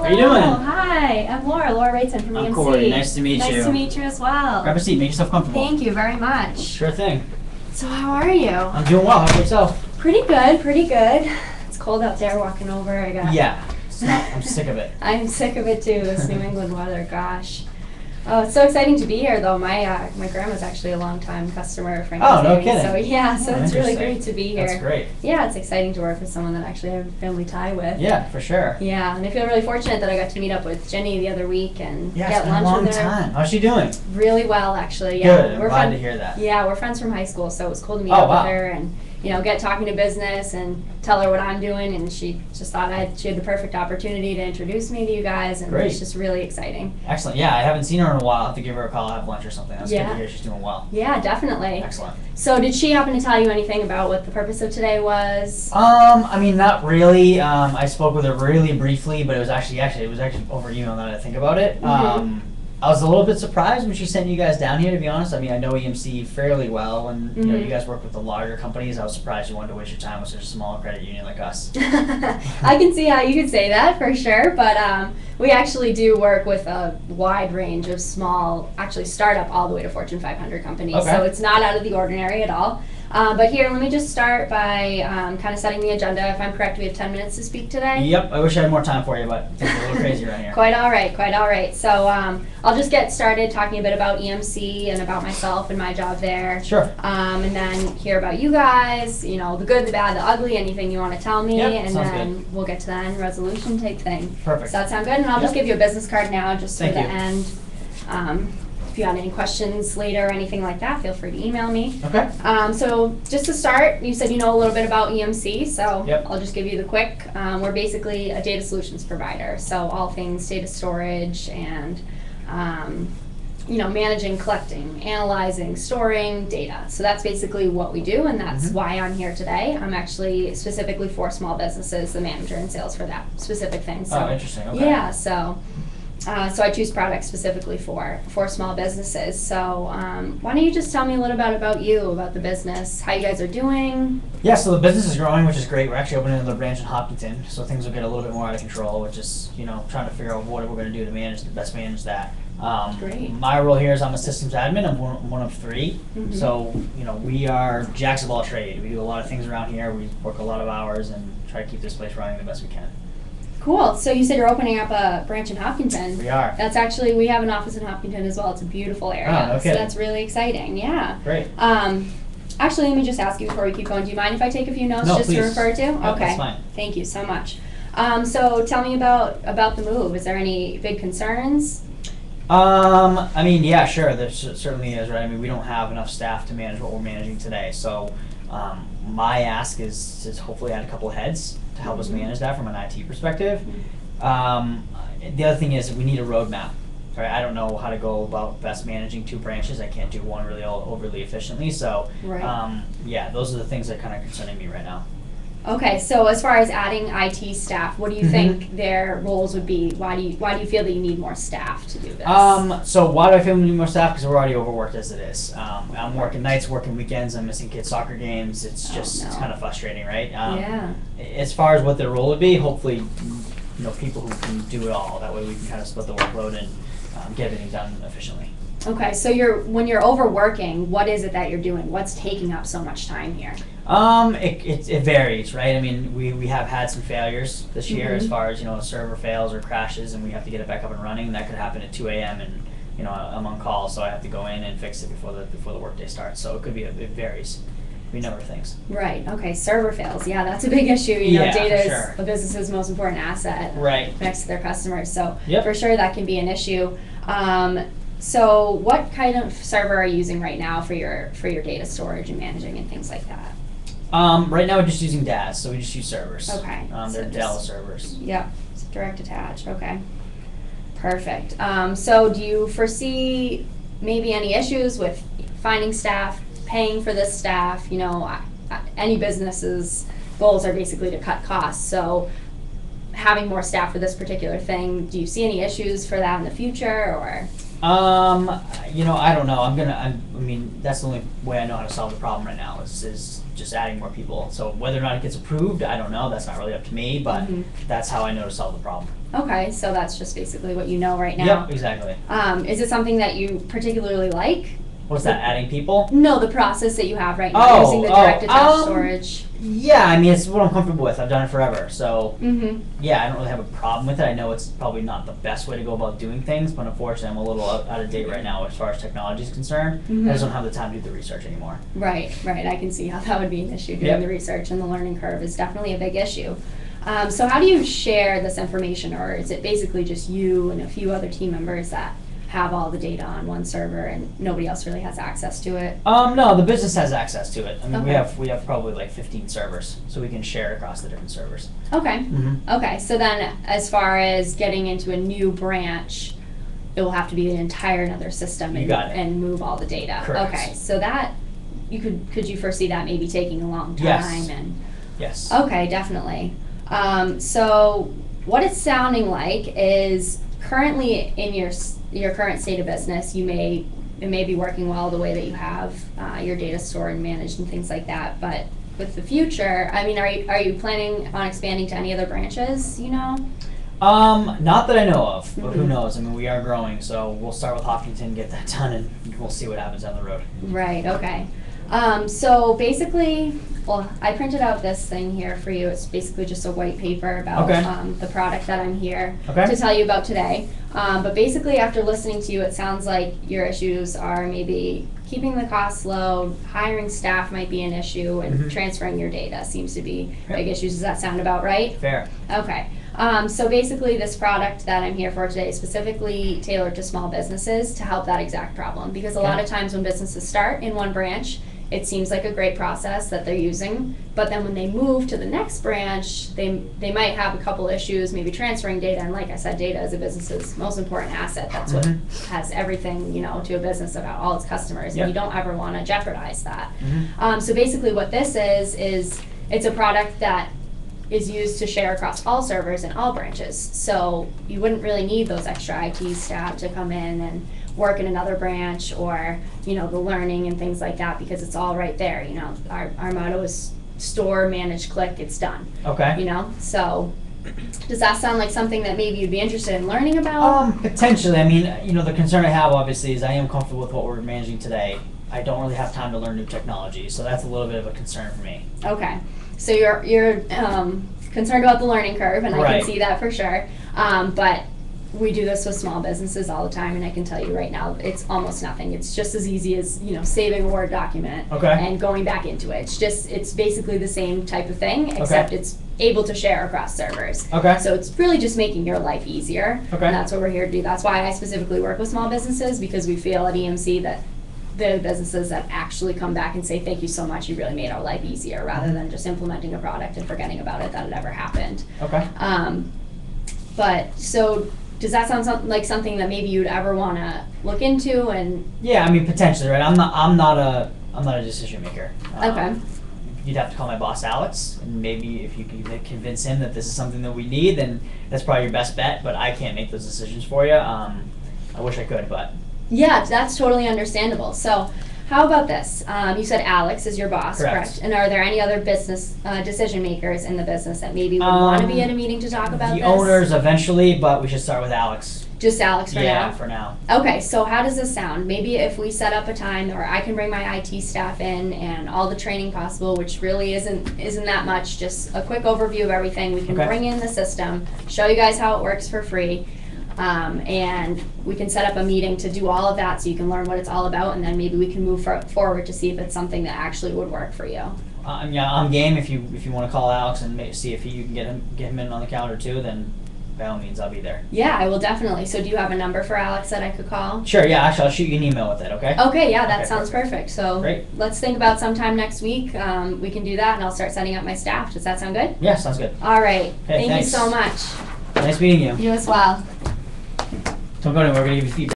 How you doing? Hi, I'm Laura Wrightson from EMC. I'm Corey. Nice to meet you. Nice to meet you as well. Grab a seat. Make yourself comfortable. Thank you very much. Sure thing. So how are you? I'm doing well. How about yourself? Pretty good, pretty good. It's cold out there walking over. Yeah. I'm sick of it. I'm sick of it too, this New England weather, gosh. Oh, it's so exciting to be here though. My grandma's actually a long-time customer of Franklin's. Oh, no kidding. So yeah, so it's really Interesting. great to be here. That's great. Yeah, it's exciting to work with someone that actually I have a family tie with. Yeah, for sure. Yeah, and I feel really fortunate that I got to meet up with Jenny the other week and Yeah, get it's been a lunch long with her. time. How's she doing? Really well, actually. Yeah, Good. I'm glad to hear that. Yeah, we're friends from high school, so it was cool to meet Oh, up wow. with her and get talking to business and tell her what I'm doing. And she just thought she had the perfect opportunity to introduce me to you guys, and Great. it's just really exciting. Excellent. Yeah, I haven't seen her in a while. I'll have to give her a call, have lunch or something. That's good Yeah. to hear she's doing well. Yeah, definitely. Excellent. So, did she happen to tell you anything about what the purpose of today was? I mean, not really. I spoke with her really briefly, but it was actually over email now that I think about it. Mhm. I was a little bit surprised when she sent you guys down here, to be honest. I mean, I know EMC fairly well, and you Mhm. guys work with the larger companies. I was surprised you wanted to waste your time with such a small credit union like us. I can see how you could say that for sure, but we actually do work with a wide range of small, actually startup all the way to Fortune 500 companies, Okay. so it's not out of the ordinary at all. But here, let me just start by kind of setting the agenda. If I'm correct, we have 10 minutes to speak today. Yep, I wish I had more time for you, but things are a little crazy around here. Quite all right, quite all right. So I'll just get started talking a bit about EMC and about myself and my job there. Sure. And then hear about you guys, the good, the bad, the ugly, anything you want to tell me. Yep, and sounds then good. we'll get to the end resolution type thing. Perfect. Does that sound good? And I'll just Yep. give you a business card now just Thank for the you. end. If you have any questions later or anything like that, feel free to email me. Okay. So just to start, you said you know a little bit about EMC, so Yep. I'll just give you the quick. We're basically a data solutions provider, so all things data storage and managing, collecting, analyzing, storing data. So that's basically what we do, and that's why I'm here today. I'm actually specifically for small businesses, the manager in sales for that specific thing. So, Oh, interesting. Okay. yeah, so I choose products specifically for small businesses. So why don't you just tell me a little bit about you, about the business, how you guys are doing? Yeah, so the business is growing, which is great. We're actually opening another branch in Hopkinton, so things will get a little bit more out of control, which is, trying to figure out what we're going to do to best manage that. Great. My role here is I'm a systems admin. I'm one of three. Mhm. So, we are jacks of all trade. We do a lot of things around here. We work a lot of hours and try to keep this place running the best we can. Cool. So you said you're opening up a branch in Hopkinton. We are. That's actually, we have an office in Hopkinton as well. It's a beautiful area. Oh, no So kidding. that's really exciting. Yeah. Great. Actually, let me just ask you before we keep going. Do you mind if I take a few notes No, just please. to refer to? Yep, Okay. that's fine. Thank you so much. So tell me about the move. Is there any big concerns? I mean, yeah, sure. There certainly is, right? I mean, we don't have enough staff to manage what we're managing today. So, my ask is to hopefully add a couple of heads to help us manage that from an IT perspective. The other thing is we need a roadmap. Right? I don't know how to go about best managing two branches. I can't do one really overly efficiently. So, Right. yeah, those are the things that are kind of concerning me right now. Okay, so as far as adding IT staff, what do you think their roles would be? Why do you feel that you need more staff to do this? So why do I feel we need more staff? Because we're already overworked as it is. I'm working nights, working weekends. I'm missing kids' soccer games. It's just no. it's kind of frustrating, right? Yeah. As far as what their role would be, hopefully, people who can do it all. That way we can kind of split the workload and get everything done efficiently. Okay, so when you're overworking, what is it that you're doing? What's taking up so much time here? It varies, right? I mean, we have had some failures this year as far as, a server fails or crashes and we have to get it back up and running. That could happen at 2 a.m. and, I'm on call, so I have to go in and fix it before the workday starts. So it varies. We know things. Right, okay, server fails. Yeah, that's a big issue. Yeah, for data sure. is a business's most important asset Right. next to their customers. So Yep. for sure that can be an issue. So what kind of server are you using right now for your data storage and managing and things like that? Right now we're just using DAS, so we just use servers. Okay. They're So Dell just- servers. Yep, it's direct attach, okay. Perfect. So do you foresee maybe any issues with finding staff, paying for this staff? Any business's goals are basically to cut costs, so having more staff for this particular thing, do you see any issues for that in the future, or? I don't know. I mean, that's the only way I know how to solve the problem right now is just adding more people. So whether or not it gets approved, I don't know. That's not really up to me, but that's how I know to solve the problem. Okay, so that's just basically what you know right now. Yep, exactly. Is it something that you particularly like? What's that, adding people? No, the process that you have right now, using the direct attached storage. Yeah, I mean, it's what I'm comfortable with. I've done it forever. So, yeah, I don't really have a problem with it. I know it's probably not the best way to go about doing things, but unfortunately, I'm a little out of date right now as far as technology is concerned. I just don't have the time to do the research anymore. Right. I can see how that would be an issue. Doing the research and the learning curve is definitely a big issue. So how do you share this information, or is it basically just you and a few other team members that have all the data on one server and nobody else really has access to it? No, the business has access to it. I mean, we have probably like 15 servers, so we can share it across the different servers. Okay. Okay, so then as far as getting into a new branch, it will have to be an entire another system and move all the data. Correct. Okay, so that could you foresee that maybe taking a long time? Yes. Okay, definitely. So what it's sounding like is currently in your current state of business, it may be working well the way that you have your data stored and managed and things like that. But with the future, I mean, are you planning on expanding to any other branches? You know? Not that I know of, but who knows? I mean, we are growing, so we'll start with Hopkinton, get that done, and we'll see what happens down the road. Right. Okay. So basically, well, I printed out this thing here for you. It's basically just a white paper about the product that I'm here to tell you about today. But basically, after listening to you, it sounds like your issues are maybe keeping the costs low, hiring staff might be an issue, and transferring your data seems to be big issues. Does that sound about right? Fair. Okay. So basically, this product that I'm here for today is specifically tailored to small businesses to help that exact problem. Because a lot of times when businesses start in one branch, it seems like a great process that they're using, but then when they move to the next branch, they might have a couple issues, maybe transferring data, and like I said, data is a business's most important asset. That's what has everything, to a business about all its customers, and you don't ever want to jeopardize that. So basically what this is it's a product that is used to share across all servers and all branches. So you wouldn't really need those extra IT staff to come in and work in another branch, or the learning and things like that, because it's all right there. Our motto is store, manage, click, it's done. Okay. So does that sound like something that maybe you'd be interested in learning about? Potentially. I mean, the concern I have obviously is I am comfortable with what we're managing today. I don't really have time to learn new technology, so that's a little bit of a concern for me. Okay. So you're concerned about the learning curve, and I can see that for sure. But we do this with small businesses all the time, and I can tell you right now, it's almost nothing. It's just as easy as saving a Word document and going back into it. It's basically the same type of thing, except it's able to share across servers. So it's really just making your life easier, and that's what we're here to do. That's why I specifically work with small businesses, because we feel at EMC that the businesses that actually come back and say, thank you so much, you really made our life easier, rather than just implementing a product and forgetting about it, that it ever happened. But so does that sound like something that maybe you'd ever want to look into? And yeah, I mean, potentially, right? I'm not a decision maker. You'd have to call my boss Alex, and maybe if you can convince him that this is something that we need, then that's probably your best bet. But I can't make those decisions for you. I wish I could, but yeah, that's totally understandable. So how about this? You said Alex is your boss, correct? And are there any other business decision makers in the business that maybe would want to be at a meeting to talk about this? The owners eventually, but we should start with Alex. Just Alex for now? Yeah, for now. Okay, so how does this sound? Maybe if we set up a time where I can bring my IT staff in and all the training possible, which really isn't that much, just a quick overview of everything. We can bring in the system, show you guys how it works for free. And we can set up a meeting to do all of that, so you can learn what it's all about, and then maybe we can move forward to see if it's something that actually would work for you. Yeah, I'm game. If you want to call Alex and see if you can get him in on the calendar too, then by all means, I'll be there. Yeah, I will definitely. So do you have a number for Alex that I could call? Sure, yeah, actually I'll shoot you an email with it, okay? Okay, yeah, that sounds perfect. So great. Let's think about sometime next week. We can do that, and I'll start setting up my staff. Does that sound good? Yeah, sounds good. All right. Hey, Thank you so much. Nice meeting you. You as well. Don't go anywhere, we're going to give you feedback.